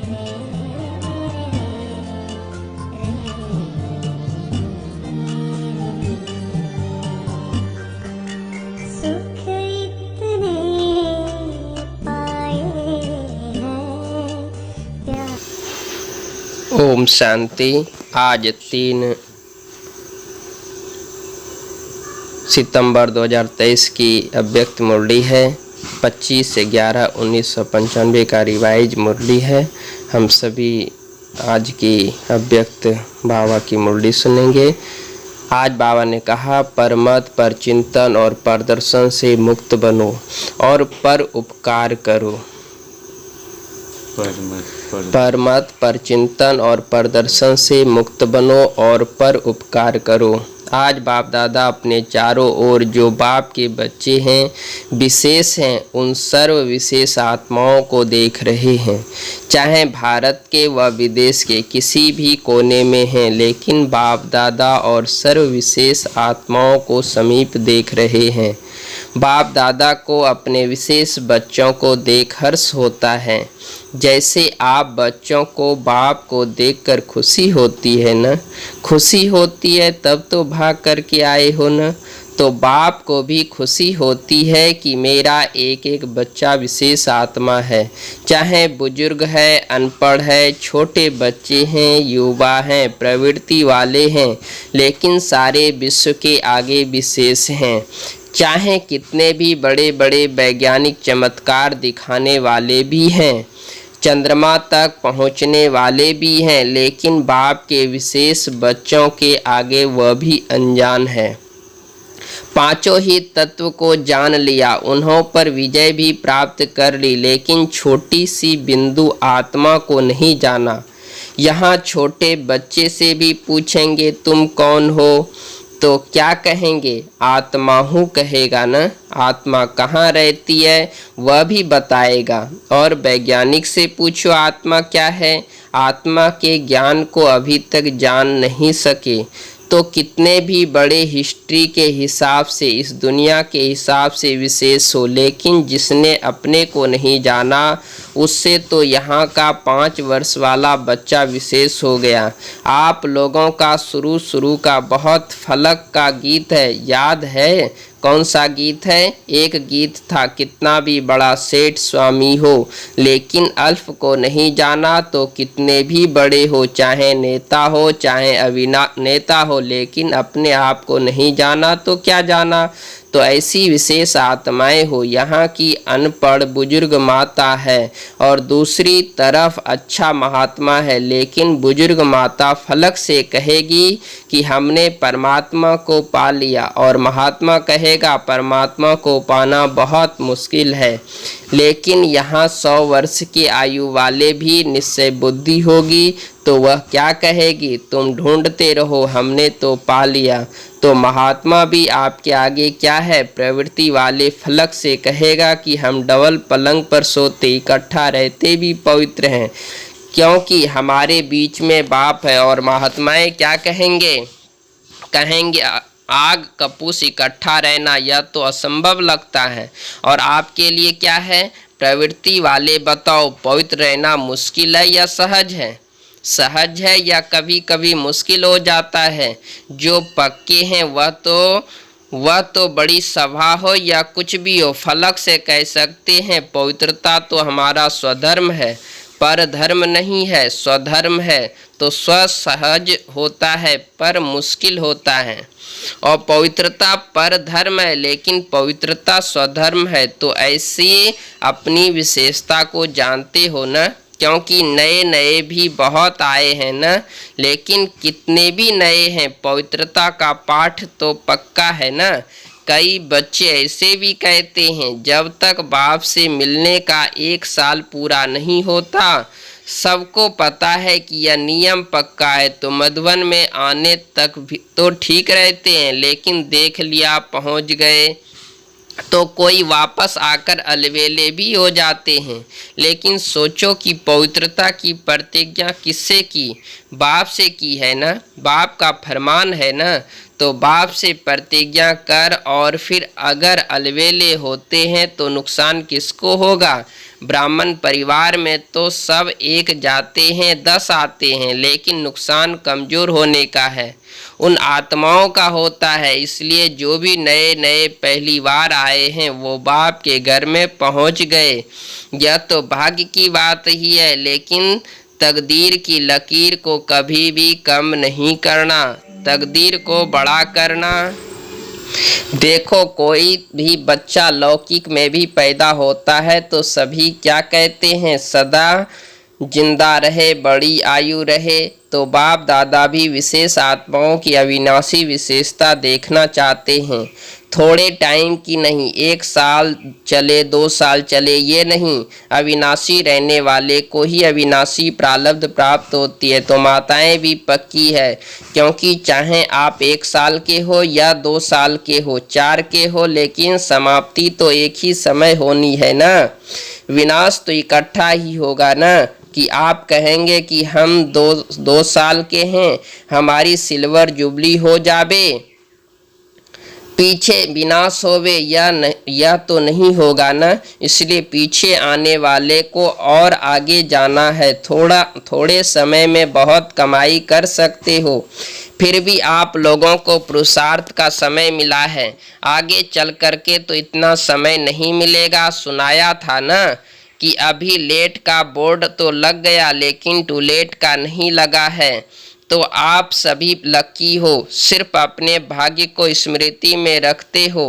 ओम शांति। आज 3 सितंबर 2023 की अव्यक्त मुरली है। 25/11/1995 का रिवाइज मुरली है। हम सभी आज की अव्यक्त बाबा की मुरली सुनेंगे। आज बाबा ने कहा, परमत पर चिंतन और प्रदर्शन से मुक्त बनो और पर उपकार करो। परमत पर चिंतन और प्रदर्शन से मुक्त बनो और पर उपकार करो। आज बाप दादा अपने चारों ओर जो बाप के बच्चे हैं, विशेष हैं, उन सर्व विशेष आत्माओं को देख रहे हैं, चाहे भारत के व विदेश के किसी भी कोने में हैं, लेकिन बाप दादा और सर्व विशेष आत्माओं को समीप देख रहे हैं। बाप दादा को अपने विशेष बच्चों को देख हर्ष होता है। जैसे आप बच्चों को बाप को देखकर खुशी होती है न, खुशी होती है तब तो भाग करके आए हो न, तो बाप को भी खुशी होती है कि मेरा एक एक बच्चा विशेष आत्मा है, चाहे बुजुर्ग है, अनपढ़ है, छोटे बच्चे हैं, युवा हैं, प्रवृत्ति वाले हैं, लेकिन सारे विश्व के आगे विशेष हैं। चाहे कितने भी बड़े बड़े वैज्ञानिक चमत्कार दिखाने वाले भी हैं, चंद्रमा तक पहुंचने वाले भी हैं, लेकिन बाप के विशेष बच्चों के आगे वह भी अनजान है। पांचों ही तत्व को जान लिया, उन्हों पर विजय भी प्राप्त कर ली, लेकिन छोटी सी बिंदु आत्मा को नहीं जाना। यहाँ छोटे बच्चे से भी पूछेंगे तुम कौन हो, तो क्या कहेंगे? आत्मा हूँ कहेगा न। आत्मा कहाँ रहती है वह भी बताएगा। और वैज्ञानिक से पूछो आत्मा क्या है, आत्मा के ज्ञान को अभी तक जान नहीं सके। तो कितने भी बड़े हिस्ट्री के हिसाब से, इस दुनिया के हिसाब से विशेष हो, लेकिन जिसने अपने को नहीं जाना, उससे तो यहाँ का 5 वर्ष वाला बच्चा विशेष हो गया। आप लोगों का शुरू का बहुत फलक का गीत है, याद है? कौन सा गीत है? एक गीत था, कितना भी बड़ा सेठ स्वामी हो, लेकिन अल्फ को नहीं जाना तो कितने भी बड़े हो, चाहे नेता हो चाहे अभिनेता हो, लेकिन अपने आप को नहीं जाना तो क्या जाना। तो ऐसी विशेष आत्माएं हो। यहाँ की अनपढ़ बुजुर्ग माता है और दूसरी तरफ अच्छा महात्मा है, लेकिन बुजुर्ग माता फलक से कहेगी कि हमने परमात्मा को पा लिया, और महात्मा कहेगा परमात्मा को पाना बहुत मुश्किल है। लेकिन यहाँ 100 वर्ष की आयु वाले भी निश्चय बुद्धि होगी, तो वह क्या कहेगी? तुम ढूंढते रहो, हमने तो पा लिया। तो महात्मा भी आपके आगे क्या है? प्रवृत्ति वाले फलक से कहेगा कि हम डबल पलंग पर सोते, इकट्ठा रहते भी पवित्र हैं, क्योंकि हमारे बीच में बाप है। और महात्माएं क्या कहेंगे? कहेंगे आग कपूस इकट्ठा रहना यह तो असंभव लगता है, और आपके लिए क्या है? प्रवृत्ति वाले बताओ, पवित्र रहना मुश्किल है या सहज है? सहज है या कभी कभी मुश्किल हो जाता है? जो पक्के हैं वह तो बड़ी सभा हो या कुछ भी हो, फलक से कह सकते हैं पवित्रता तो हमारा स्वधर्म है, पर धर्म नहीं है, स्वधर्म है। तो स्व सहज होता है पर मुश्किल होता है, और पवित्रता पर धर्म है, लेकिन पवित्रता स्वधर्म है। तो ऐसी अपनी विशेषता को जानते हो न, क्योंकि नए नए भी बहुत आए हैं न, लेकिन कितने भी नए हैं, पवित्रता का पाठ तो पक्का है न। कई बच्चे ऐसे भी कहते हैं, जब तक बाप से मिलने का 1 साल पूरा नहीं होता, सबको पता है कि यह नियम पक्का है, तो मधुबन में आने तक भी तो ठीक रहते हैं, लेकिन देख लिया पहुंच गए तो कोई वापस आकर अलवेले भी हो जाते हैं। लेकिन सोचो कि पवित्रता की प्रतिज्ञा किससे की? बाप से की है ना, बाप का फरमान है ना। तो बाप से प्रतिज्ञा कर, और फिर अगर अलवेले होते हैं तो नुकसान किसको होगा। ब्राह्मण परिवार में तो सब एक जाते हैं 10 आते हैं, लेकिन नुकसान कमज़ोर होने का है, उन आत्माओं का होता है। इसलिए जो भी नए नए पहली बार आए हैं वो बाप के घर में पहुंच गए। यह तो भाग्य की बात ही है, लेकिन तकदीर की लकीर को कभी भी कम नहीं करना, तकदीर को बड़ा करना। देखो, कोई भी बच्चा लौकिक में भी पैदा होता है तो सभी क्या कहते हैं, सदा जिंदा रहे, बड़ी आयु रहे। तो बाप दादा भी विशेष आत्माओं की अविनाशी विशेषता देखना चाहते हैं, थोड़े टाइम की नहीं, 1 साल चले 2 साल चले ये नहीं, अविनाशी रहने वाले को ही अविनाशी प्रारब्ध प्राप्त होती है। तो माताएं भी पक्की है, क्योंकि चाहे आप 1 साल के हो या 2 साल के हो, 4 के हो, लेकिन समाप्ति तो एक ही समय होनी है ना। विनाश तो इकट्ठा ही होगा ना, कि आप कहेंगे कि हम 2 साल के हैं, हमारी सिल्वर जुबली हो जावे, पीछे विनाश होवे, यह तो नहीं होगा ना। इसलिए पीछे आने वाले को और आगे जाना है। थोड़े समय में बहुत कमाई कर सकते हो, फिर भी आप लोगों को पुरुषार्थ का समय मिला है, आगे चल करके तो इतना समय नहीं मिलेगा। सुनाया था ना कि अभी लेट का बोर्ड तो लग गया, लेकिन टू लेट का नहीं लगा है। तो आप सभी लकी हो, सिर्फ अपने भाग्य को स्मृति में रखते हो।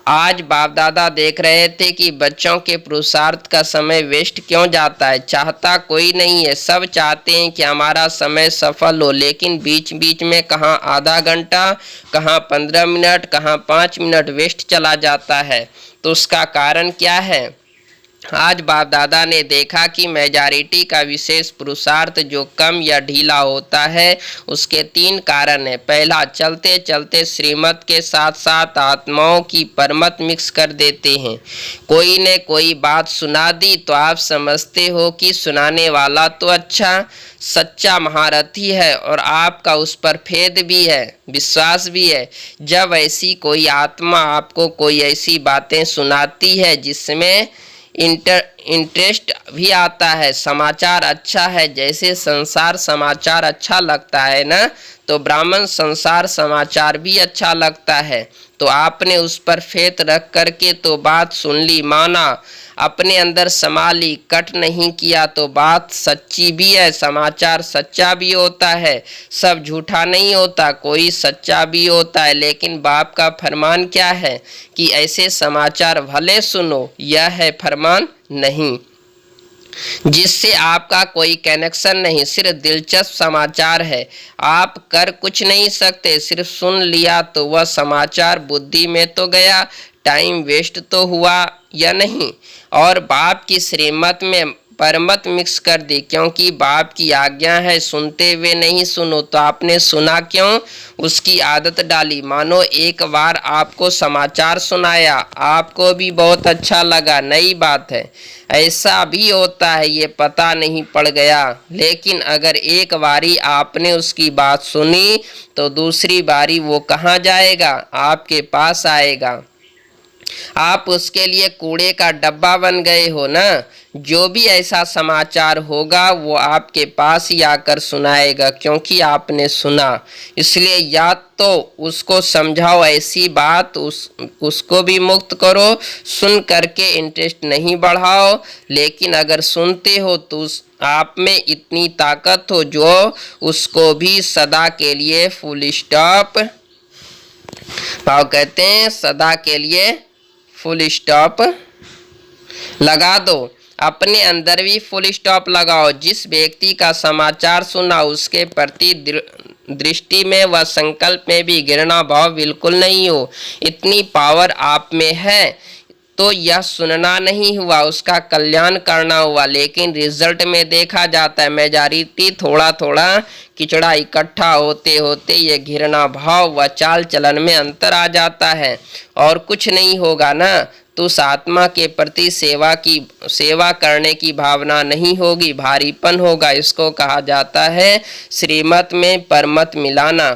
आज बाप दादा देख रहे थे कि बच्चों के पुरुषार्थ का समय वेस्ट क्यों जाता है। चाहता कोई नहीं है, सब चाहते हैं कि हमारा समय सफल हो, लेकिन बीच बीच में कहाँ आधा घंटा, कहाँ 15 मिनट, कहाँ 5 मिनट वेस्ट चला जाता है। तो उसका कारण क्या है। आज बाप दादा ने देखा कि मेजॉरिटी का विशेष पुरुषार्थ जो कम या ढीला होता है, उसके 3 कारण हैं। पहला, चलते चलते श्रीमत के साथ साथ आत्माओं की परमत मिक्स कर देते हैं। कोई ने कोई बात सुना दी तो आप समझते हो कि सुनाने वाला तो अच्छा सच्चा महारथी है और आपका उस पर फेद भी है, विश्वास भी है। जब ऐसी कोई आत्मा आपको कोई ऐसी बातें सुनाती है जिसमें इंटरेस्ट भी आता है, समाचार अच्छा है, जैसे संसार समाचार अच्छा लगता है ना, तो ब्राह्मण संसार समाचार भी अच्छा लगता है। तो आपने उस पर फेथ रख करके तो बात सुन ली, माना, अपने अंदर समा ली, कट नहीं किया, तो बात सच्ची भी है, समाचार सच्चा भी होता है, सब झूठा नहीं होता, कोई सच्चा भी होता है। लेकिन बाप का फरमान क्या है कि ऐसे समाचार भले सुनो, यह है फरमान नहीं, जिससे आपका कोई कनेक्शन नहीं, सिर्फ दिलचस्प समाचार है। आप कर कुछ नहीं सकते, सिर्फ सुन लिया तो वह समाचार बुद्धि में तो गया, टाइम वेस्ट तो हुआ या नहीं। और बाप की श्रीमत में परमत मिक्स कर दी, क्योंकि बाप की आज्ञा है सुनते हुए नहीं सुनो। तो आपने सुना क्यों, उसकी आदत डाली। मानो एक बार आपको समाचार सुनाया, आपको भी बहुत अच्छा लगा, नई बात है, ऐसा भी होता है, ये पता नहीं पड़ गया। लेकिन अगर एक बारी आपने उसकी बात सुनी तो दूसरी बारी वो कहाँ जाएगा, आपके पास आएगा। आप उसके लिए कूड़े का डब्बा बन गए हो ना। जो भी ऐसा समाचार होगा वो आपके पास ही आकर सुनाएगा, क्योंकि आपने सुना। इसलिए या तो उसको समझाओ ऐसी बात, उसको भी मुक्त करो, सुन करके इंटरेस्ट नहीं बढ़ाओ। लेकिन अगर सुनते हो तो आप में इतनी ताकत हो जो उसको भी सदा के लिए फुल स्टॉप, भाव कहते हैं सदा के लिए फुल स्टॉप लगा दो। अपने अंदर भी फुल स्टॉप लगाओ। जिस व्यक्ति का समाचार सुना उसके प्रति दृष्टि में व संकल्प में भी घृणा भाव बिल्कुल नहीं हो। इतनी पावर आप में है तो यह सुनना नहीं हुआ, उसका कल्याण करना हुआ। लेकिन रिजल्ट में देखा जाता है मेजॉरिटी थोड़ा थोड़ा किचड़ा इकट्ठा होते होते ये घृणा भाव व चाल चलन में अंतर आ जाता है और कुछ नहीं होगा ना। तो उस आत्मा के प्रति सेवा करने की भावना नहीं होगी, भारीपन होगा। इसको कहा जाता है श्रीमत में परमत मिलाना।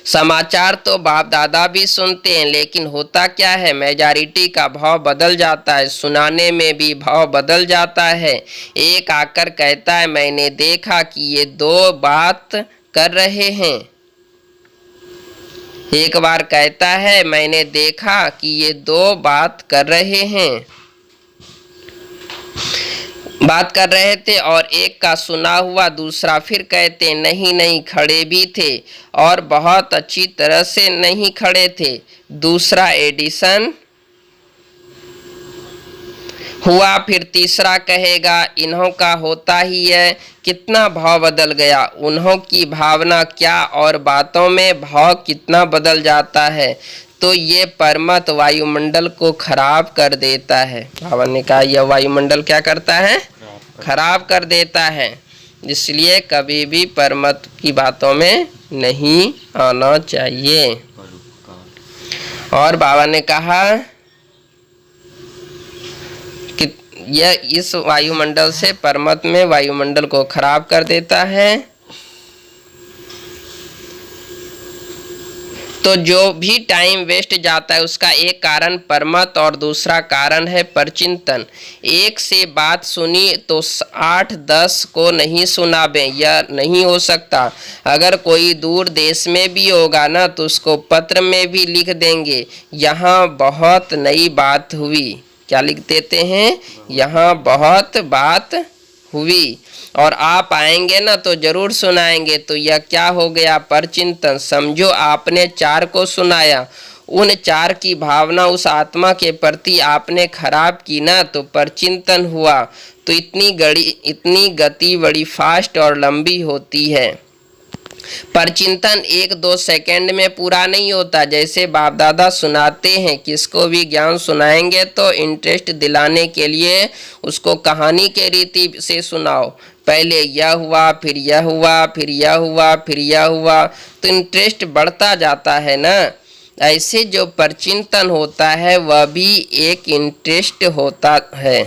समाचार तो बाप दादा भी सुनते हैं, लेकिन होता क्या है, मेजॉरिटी का भाव बदल जाता है, सुनाने में भी भाव बदल जाता है। एक आकर कहता है मैंने देखा कि ये दो बात कर रहे हैं। एक बार कहता है मैंने देखा कि ये दो बात कर रहे थे और एक का सुना हुआ दूसरा फिर कहते नहीं नहीं खड़े भी थे और बहुत अच्छी तरह से नहीं खड़े थे। दूसरा एडिशन हुआ, फिर तीसरा कहेगा इन्हों का होता ही है। कितना भाव बदल गया, उन्हों की भावना क्या और बातों में भाव कितना बदल जाता है। तो ये परमत वायुमंडल को खराब कर देता है। बाबा ने कहा यह वायुमंडल क्या करता है, खराब कर देता है। इसलिए कभी भी परमत की बातों में नहीं आना चाहिए। और बाबा ने कहा कि यह इस वायुमंडल से परमत में वायुमंडल को खराब कर देता है। तो जो भी टाइम वेस्ट जाता है उसका एक कारण परमत और दूसरा कारण है परचिंतन। एक से बात सुनी तो 8-10 को नहीं सुनाबे, यह नहीं हो सकता। अगर कोई दूर देश में भी होगा ना तो उसको पत्र में भी लिख देंगे यहाँ बहुत नई बात हुई। क्या लिख देते हैं, यहाँ बहुत बात हुई। और आप आएंगे ना तो जरूर सुनाएंगे। तो यह क्या हो गया, परचिंतन। समझो आपने 4 को सुनाया, उन 4 की भावना उस आत्मा के प्रति आपने खराब की ना तो परचिंतन हुआ। तो इतनी गति बड़ी फास्ट और लंबी होती है। परचिंतन 1-2 सेकंड में पूरा नहीं होता। जैसे बाप दादा सुनाते हैं, किसको भी ज्ञान सुनाएंगे तो इंटरेस्ट दिलाने के लिए उसको कहानी के रीति से सुनाओ। पहले यह हुआ, फिर यह हुआ, फिर यह हुआ, फिर यह हुआ, तो इंटरेस्ट बढ़ता जाता है ना। ऐसे जो परचिंतन होता है वह भी एक इंटरेस्ट होता है।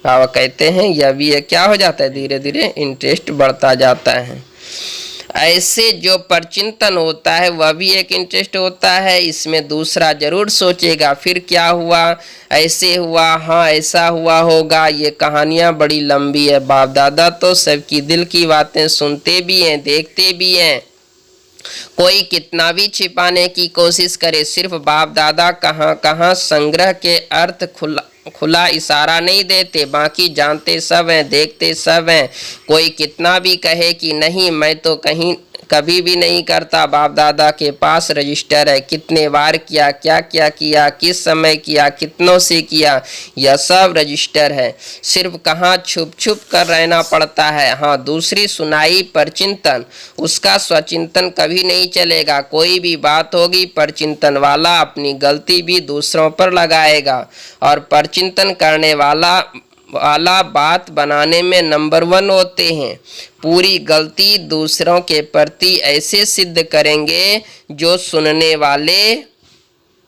बाबा कहते हैं यह भी एक क्या हो जाता है, धीरे धीरे इंटरेस्ट बढ़ता जाता है। ऐसे जो परचिंतन होता है वह भी एक इंटरेस्ट होता है। इसमें दूसरा जरूर सोचेगा फिर क्या हुआ, ऐसे हुआ, हाँ ऐसा हुआ होगा। ये कहानियाँ बड़ी लंबी है। बाप दादा तो सबकी दिल की बातें सुनते भी हैं, देखते भी हैं। कोई कितना भी छिपाने की कोशिश करे, सिर्फ बाप दादा कहाँ कहाँ संग्रह के अर्थ खुला इशारा नहीं देते, बाकी जानते सब हैं, देखते सब हैं। कोई कितना भी कहे कि नहीं मैं तो कभी भी नहीं करता, बाप दादा के पास रजिस्टर है, कितने बार किया, क्या क्या किया, किस समय किया, कितनों से किया, यह सब रजिस्टर है। सिर्फ कहाँ छुप छुप कर रहना पड़ता है। हाँ, दूसरी सुनाई परचिंतन, उसका स्वचिंतन कभी नहीं चलेगा। कोई भी बात होगी परचिंतन वाला अपनी गलती भी दूसरों पर लगाएगा, और परचिंतन करने वाला बात बनाने में नंबर 1 होते हैं। पूरी गलती दूसरों के प्रति ऐसे सिद्ध करेंगे जो सुनने वाले,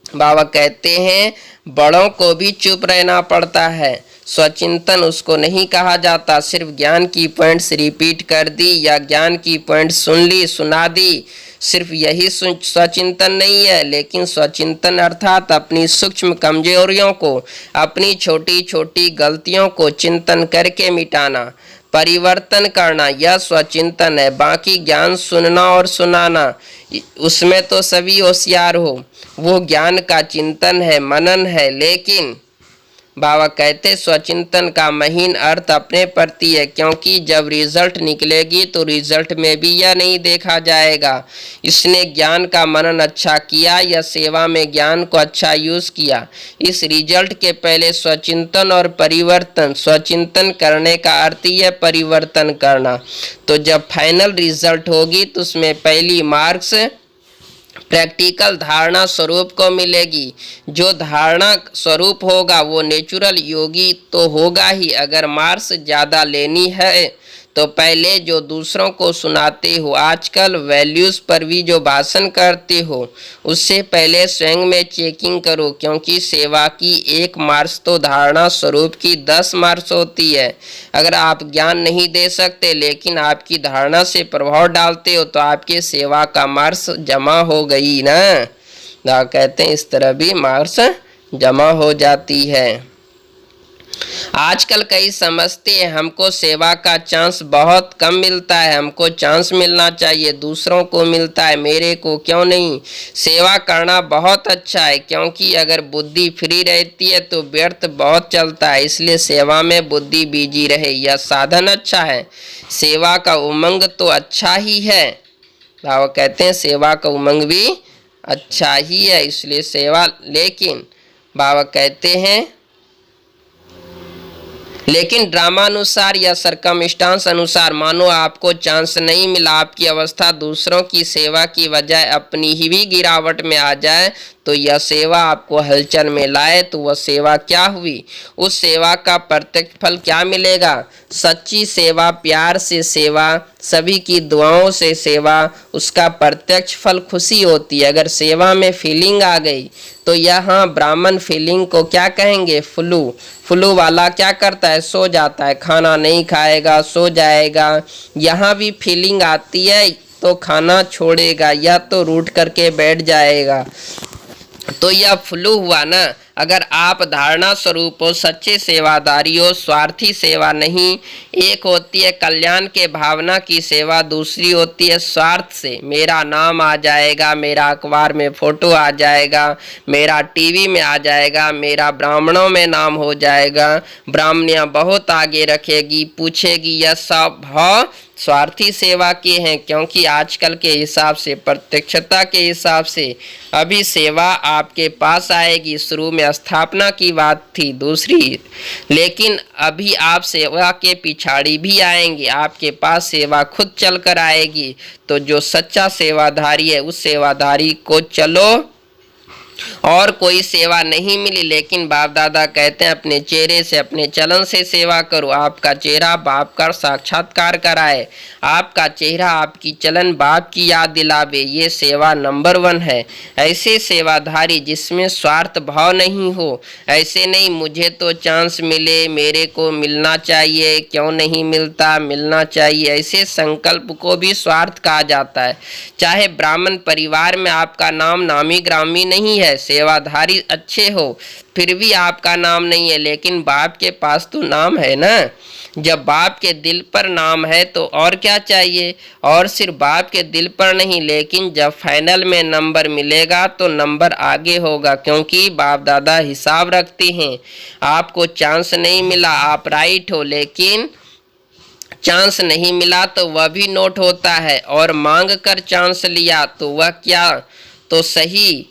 बाबा कहते हैं बड़ों को भी चुप रहना पड़ता है। स्वचिंतन उसको नहीं कहा जाता। सिर्फ ज्ञान की पॉइंट्स रिपीट कर दी या ज्ञान की पॉइंट सुन ली, सुना दी, सिर्फ यही स्वचिंतन नहीं है। लेकिन स्वचिंतन अर्थात अपनी सूक्ष्म कमजोरियों को, अपनी छोटी छोटी गलतियों को चिंतन करके मिटाना, परिवर्तन करना, यह स्वचिंतन है। बाकी ज्ञान सुनना और सुनाना, उसमें तो सभी होशियार हो, वो ज्ञान का चिंतन है, मनन है। लेकिन बाबा कहते स्वचिंतन का महीन अर्थ अपने प्रति है, क्योंकि जब रिजल्ट निकलेगी तो रिजल्ट में भी यह नहीं देखा जाएगा इसने ज्ञान का मनन अच्छा किया या सेवा में ज्ञान को अच्छा यूज किया। इस रिजल्ट के पहले स्वचिंतन और परिवर्तन, स्वचिंतन करने का अर्थ ही है परिवर्तन करना। तो जब फाइनल रिजल्ट होगी तो उसमें पहली मार्क्स प्रैक्टिकल धारणा स्वरूप को मिलेगी। जो धारणा स्वरूप होगा वो नेचुरल योगी तो होगा ही। अगर मार्क्स ज़्यादा लेनी है तो पहले जो दूसरों को सुनाते हो, आजकल वैल्यूज़ पर भी जो भाषण करते हो, उससे पहले स्वयं में चेकिंग करो, क्योंकि सेवा की 1 मार्क्स तो धारणा स्वरूप की 10 मार्क्स होती है। अगर आप ज्ञान नहीं दे सकते लेकिन आपकी धारणा से प्रभाव डालते हो तो आपके सेवा का मार्क्स जमा हो गई ना। कहते हैं इस तरह भी मार्क्स जमा हो जाती है। आजकल कई समझते हैं हमको सेवा का चांस बहुत कम मिलता है, हमको चांस मिलना चाहिए, दूसरों को मिलता है, मेरे को क्यों नहीं। सेवा करना बहुत अच्छा है, क्योंकि अगर बुद्धि फ्री रहती है तो व्यर्थ बहुत चलता है, इसलिए सेवा में बुद्धि बिजी रहे, यह साधन अच्छा है। सेवा का उमंग तो अच्छा ही है, बाबा कहते हैं सेवा का उमंग भी अच्छा ही है, इसलिए सेवा, लेकिन बाबा कहते हैं लेकिन ड्रामानुसार या सरकमस्टांस अनुसार मानो आपको चांस नहीं मिला, आपकी अवस्था दूसरों की सेवा की बजाय अपनी ही भी गिरावट में आ जाए तो यह सेवा आपको हलचल में लाए तो वह सेवा क्या हुई, उस सेवा का प्रत्यक्ष फल क्या मिलेगा। सच्ची सेवा, प्यार से सेवा, सभी की दुआओं से सेवा, उसका प्रत्यक्ष फल खुशी होती है। अगर सेवा में फीलिंग आ गई तो यहाँ ब्राह्मण फीलिंग को क्या कहेंगे, फ्लू वाला क्या करता है, सो जाता है, खाना नहीं खाएगा, सो जाएगा। यहाँ भी फीलिंग आती है तो खाना छोड़ेगा या तो रूठ करके बैठ जाएगा, तो यह फ्लू हुआ ना। अगर आप धारणा स्वरूप हो, सच्चे सेवादारी हो, स्वार्थी सेवा नहीं। एक होती है कल्याण के भावना की सेवा, दूसरी होती है स्वार्थ से, मेरा नाम आ जाएगा, मेरा अखबार में फोटो आ जाएगा, मेरा टीवी में आ जाएगा, मेरा ब्राह्मणों में नाम हो जाएगा, ब्राह्मणियाँ बहुत आगे रखेगी, पूछेगी, यह सब भाव स्वार्थी सेवा के हैं। क्योंकि आजकल के हिसाब से, प्रत्यक्षता के हिसाब से अभी सेवा आपके पास आएगी, शुरू में स्थापना की बात थी दूसरी, लेकिन अभी आप सेवा के पिछाड़ी भी आएंगे, आपके पास सेवा खुद चल कर आएगी। तो जो सच्चा सेवाधारी है उस सेवाधारी को चलो, और कोई सेवा नहीं मिली लेकिन बाप दादा कहते हैं अपने चेहरे से, अपने चलन से सेवा करो। आपका चेहरा बाप का साक्षात्कार कराए, आपका चेहरा आपकी चलन बाप की याद दिलावे, ये सेवा नंबर 1 है। ऐसे सेवाधारी जिसमें स्वार्थ भाव नहीं हो, ऐसे नहीं मुझे तो चांस मिले, मेरे को मिलना चाहिए, क्यों नहीं मिलता, मिलना चाहिए, ऐसे संकल्प को भी स्वार्थ कहा जाता है। चाहे ब्राह्मण परिवार में आपका नाम नामी ग्रामी नहीं है, सेवाधारी अच्छे हो, फिर भी आपका नाम नहीं है, लेकिन बाप के पास तो नाम है ना। जब बाप के दिल पर नाम है तो और क्या चाहिए। और सिर्फ बाप के दिल पर नहीं, लेकिन जब फाइनल में नंबर मिलेगा तो नंबर आगे होगा, क्योंकि बाप दादा हिसाब रखते हैं। आपको चांस नहीं मिला, आप राइट हो, लेकिन चांस नहीं मिला तो वह भी नोट होता है, और मांग कर चांस लिया तो वह क्या, तो सही,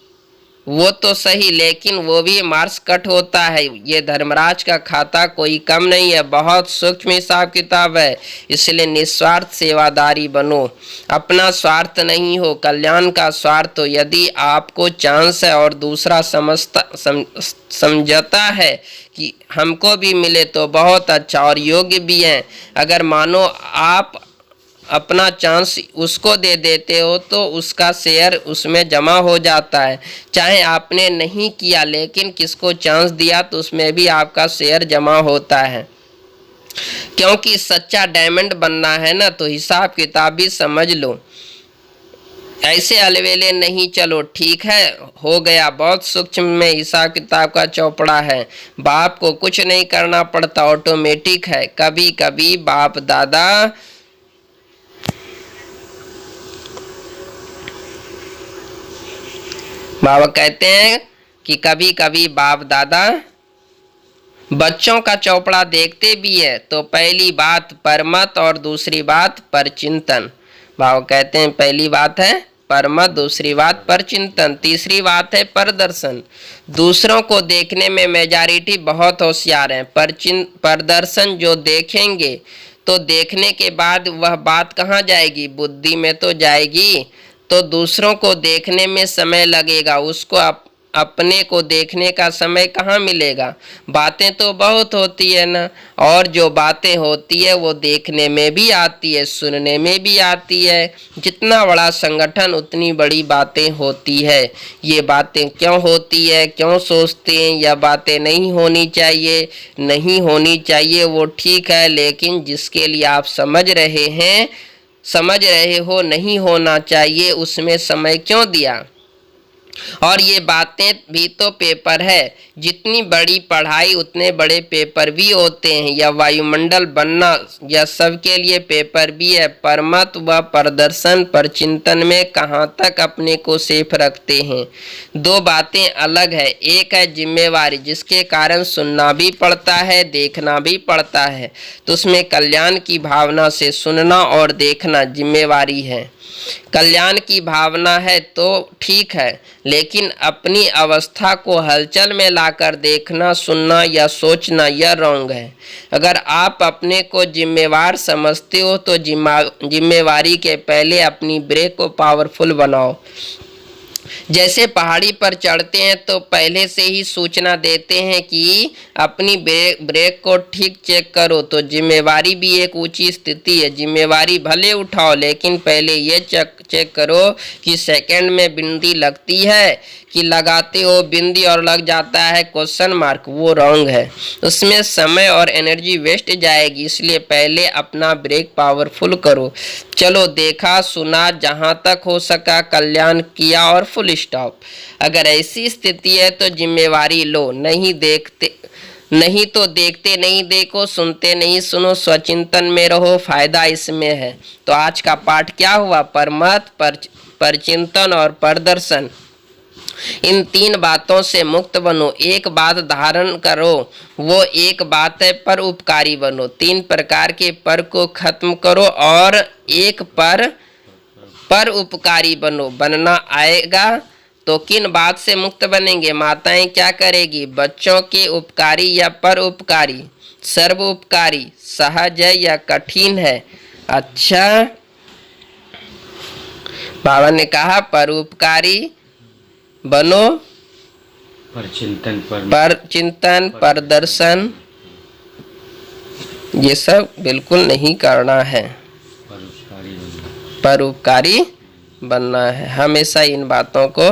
वो तो सही, लेकिन वो भी मार्क्स कट होता है। ये धर्मराज का खाता कोई कम नहीं है, बहुत सूक्ष्म हिसाब किताब है, इसलिए निस्वार्थ सेवादारी बनो। अपना स्वार्थ नहीं हो, कल्याण का स्वार्थ हो। यदि आपको चांस है और दूसरा समझता है कि हमको भी मिले तो बहुत अच्छा और योग्य भी है। अगर मानो आप अपना चांस उसको दे देते हो तो उसका शेयर उसमें जमा हो जाता है। चाहे आपने नहीं किया लेकिन किसको चांस दिया तो उसमें भी आपका शेयर जमा होता है। क्योंकि सच्चा डायमंड बनना है ना, तो हिसाब किताब भी समझ लो, ऐसे अलवेले नहीं चलो। ठीक है, हो गया, बहुत सूक्ष्म में हिसाब किताब का चौपड़ा है, बाप को कुछ नहीं करना पड़ता, ऑटोमेटिक है। कभी कभी बाप दादा बाबा कहते हैं कि कभी कभी बाप दादा बच्चों का चौपड़ा देखते भी है। तो पहली बात परमत और दूसरी बात पर चिंतन। बाबा कहते हैं पहली बात है परमत, दूसरी बात पर चिंतन, तीसरी बात है प्रदर्शन। दूसरों को देखने में मेजॉरिटी बहुत होशियार है, प्रदर्शन जो देखेंगे तो देखने के बाद वह बात कहाँ जाएगी, बुद्धि में तो जाएगी। तो दूसरों को देखने में समय लगेगा, उसको अपने को देखने का समय कहाँ मिलेगा। बातें तो बहुत होती है ना, और जो बातें होती है वो देखने में भी आती है, सुनने में भी आती है। जितना बड़ा संगठन उतनी बड़ी बातें होती है। ये बातें क्यों होती है, क्यों सोचते हैं यह बातें नहीं होनी चाहिए, नहीं होनी चाहिए वो ठीक है, लेकिन जिसके लिए आप समझ रहे हो नहीं होना चाहिए, उसमें समय क्यों दिया। और ये बातें भी तो पेपर है। जितनी बड़ी पढ़ाई उतने बड़े पेपर भी होते हैं। या वायुमंडल बनना, यह सबके लिए पेपर भी है। पर मत व प्रदर्शन पर चिंतन में कहाँ तक अपने को सेफ रखते हैं। दो बातें अलग है। एक है जिम्मेवारी, जिसके कारण सुनना भी पड़ता है, देखना भी पड़ता है। तो उसमें कल्याण की भावना से सुनना और देखना जिम्मेवारी है। कल्याण की भावना है तो ठीक है, लेकिन अपनी अवस्था को हलचल में लाकर देखना, सुनना या सोचना यह रॉन्ग है। अगर आप अपने को जिम्मेवार समझते हो तो जिम्मेवारी के पहले अपनी ब्रेक को पावरफुल बनाओ। जैसे पहाड़ी पर चढ़ते हैं तो पहले से ही सूचना देते हैं कि अपनी ब्रेक को ठीक चेक करो। तो जिम्मेवारी भी एक ऊंची स्थिति है। जिम्मेवारी भले उठाओ, लेकिन पहले ये चेक करो कि सेकंड में बिंदी लगती है कि लगाते हो बिंदी और लग जाता है क्वेश्चन मार्क, वो रॉन्ग है। उसमें समय और एनर्जी वेस्ट जाएगी। इसलिए पहले अपना ब्रेक पावरफुल करो। चलो देखा सुना, जहाँ तक हो सका कल्याण किया और फुल स्टॉप। अगर ऐसी स्थिति है तो जिम्मेवारी लो। नहीं तो देखते नहीं देखो, सुनते नहीं सुनो, स्वचिंतन में रहो, फायदा इसमें है। तो आज का पाठ क्या हुआ, परमत, परचिंतन और प्रदर्शन। इन तीन बातों से मुक्त बनो। एक बात धारण करो, वो एक बात है पर उपकारी बनो। तीन प्रकार के पर को खत्म करो और एक पर उपकारी बनो। बनना आएगा तो किन बात से मुक्त बनेंगे। माताएं क्या करेगी, बच्चों के उपकारी या पर उपकारी, सर्व उपकारी, सहज है या कठिन है। अच्छा, बाबा ने कहा पर उपकारी बनो, पर चिंतन प्रदर्शन ये सब बिल्कुल नहीं करना है। परोपकारी बनना है। हमेशा इन बातों को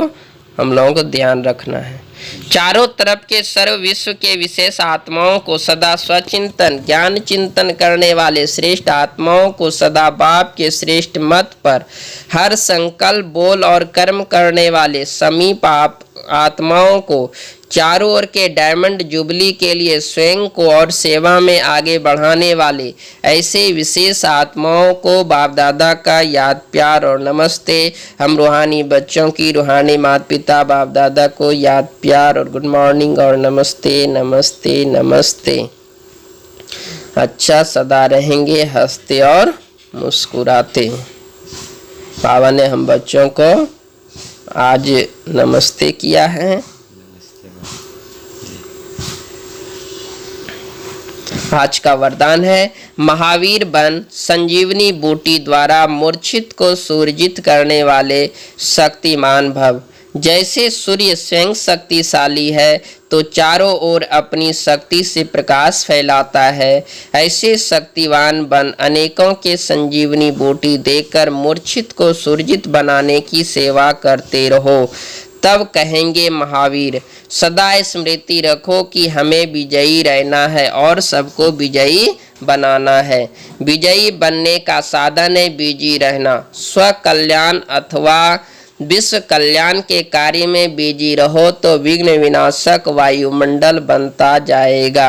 हम लोगों को ध्यान रखना है। चारों तरफ के सर्व विश्व के विशेष आत्माओं को सदा स्वचिंतन ज्ञान चिंतन करने वाले श्रेष्ठ आत्माओं को सदा बाप के श्रेष्ठ मत पर हर संकल्प बोल और कर्म करने वाले समीप आत्माओं को चारों ओर के डायमंड जुबली के लिए स्वयं को और सेवा में आगे बढ़ाने वाले ऐसे विशेष आत्माओं को बाप दादा का याद प्यार और नमस्ते। हम रूहानी बच्चों की रूहानी माता पिता बाप दादा को याद प्यार और गुड मॉर्निंग और नमस्ते नमस्ते नमस्ते। अच्छा सदा रहेंगे हंसते और मुस्कुराते। बाबा ने हम बच्चों को आज नमस्ते किया है। आज का वरदान है, महावीर बन संजीवनी बूटी द्वारा मूर्छित को सूर्जित करने वाले शक्तिमान भव। जैसे सूर्य स्वयं शक्तिशाली है तो चारों ओर अपनी शक्ति से प्रकाश फैलाता है, ऐसे शक्तिवान बन अनेकों के संजीवनी बूटी देकर मूर्छित को सूर्जित बनाने की सेवा करते रहो। तब कहेंगे महावीर, सदा स्मृति रखो कि हमें विजयी रहना है और सबको विजयी बनाना है। विजयी बनने का साधन है बिजी रहना। स्व कल्याण अथवा विश्व कल्याण के कार्य में बिजी रहो तो विघ्न विनाशक वायुमंडल बनता जाएगा।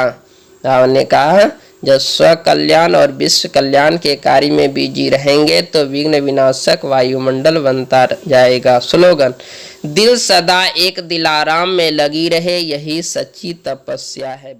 हमने कहा जब स्व कल्याण और विश्व कल्याण के कार्य में बिजी रहेंगे तो विघ्न विनाशक वायुमंडल बनता जाएगा। स्लोगन, दिल सदा एक दिलाराम में लगी रहे, यही सच्ची तपस्या है।